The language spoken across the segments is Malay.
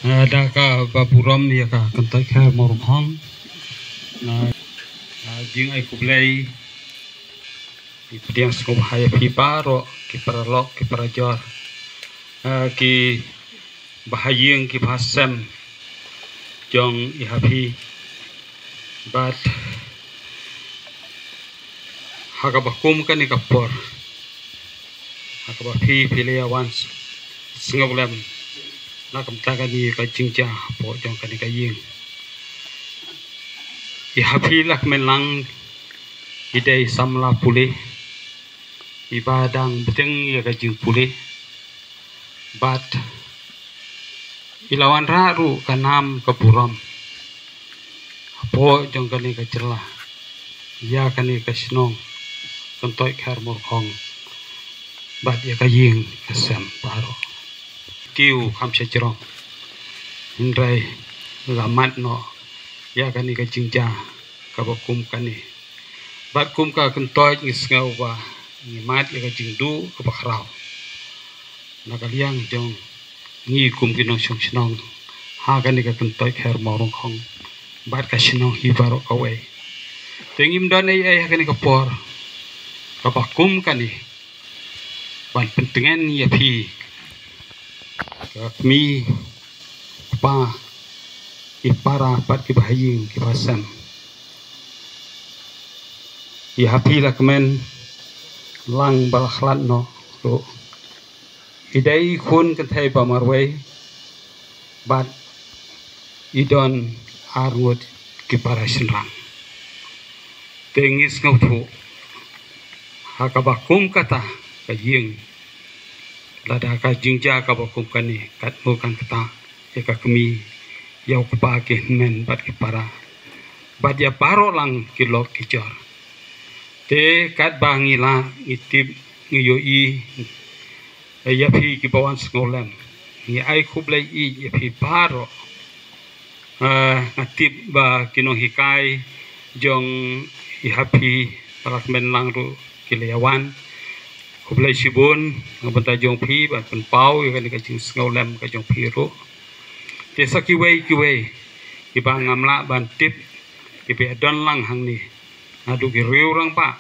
ada ka baburam ya ka kentai kher morung hong na jing ai kublai di pediang skop hai pipa ro ki paralok ki parajor ki bahayeng ki bahasem jong ihapi bat hakabakum kan ikapor hakabapi piliawan singapulem nakam tagani ka jingja po jong kan ikayeng ihapi lak melang idai samla pulih ibadang beteng ya kajing pulih bat ilawan raru kanam kepuram apo jong kani kacerlah ya kani kasnong kontoi khar morkhong bat ya kajing kasem paro kiu kham sejrong indrai lamat no ya kani kajingja kabakum kani bat kum ka kontoi ngisngau ba ngimat ya kajingdu kabakrau nakaliang jong ngi kum kinong song sinong ha kani ka kontoi khar morkhong bat ka sinong hibaro away tengim dan ai kani kapor kapakum kani ban pentengan ya pi kami pa ipara pat ki bahaying ki basam ya hapi la kemen lang balakhlat no ro idai khun kan thai pa marwai bat idon arngut ki para sinrang tengis ngau hakabakum kata kajing lada ka jingja kabakum kani kat bukan kata ya kami yau kepake men bat ki para bat ya paro lang kilok kijor te kat bangila itip ngiyoi ya phi ki bawan sngolem ni ai khublai i ya phi paro ngatip ba kinong hikai jong ihapi parak men lang ru kilewan kublai sibun ngabenta jong phi ban pen pau ya kan ka jing sngolem ka jong phi ru te sakiwei ki ba ngamla ban tip ki be don lang hang ni adu ki riu rang pa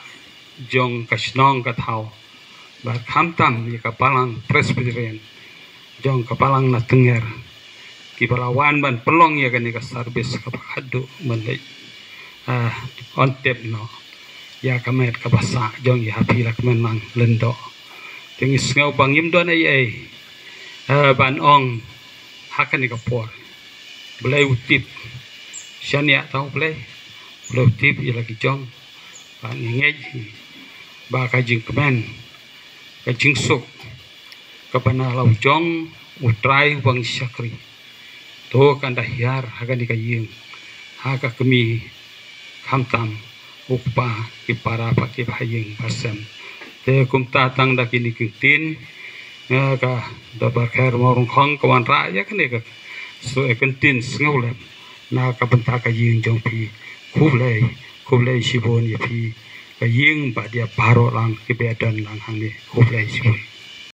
jong kasnong ka thau ba khamtam ya kapalang presbyterian jong kapalang na tenger ki balawan ban pelong ya kan ka service ka khadu mandai on tip no ya kamet kabasa jong ya hapi lak menang lendo tingis ngau bangim don ai ban ong hakan ni kapor belai utip syania tau belai utip ya lagi jong bang ngej ba kajing kemen kajing suk kapana lau jong utrai bang syakri to kan dahiar hakan ni kayeng haka kami khamtam ukpa ki para pakai bahayeng basam te kum tatang da kini kintin ka da bakher morung khong kawan ra ya kan ka so ekentin sngaulem na ka benta ka ying jong pi khublai sibon ya pi ka ying ba dia paro lang ki bedan lang hang ni khublai sibon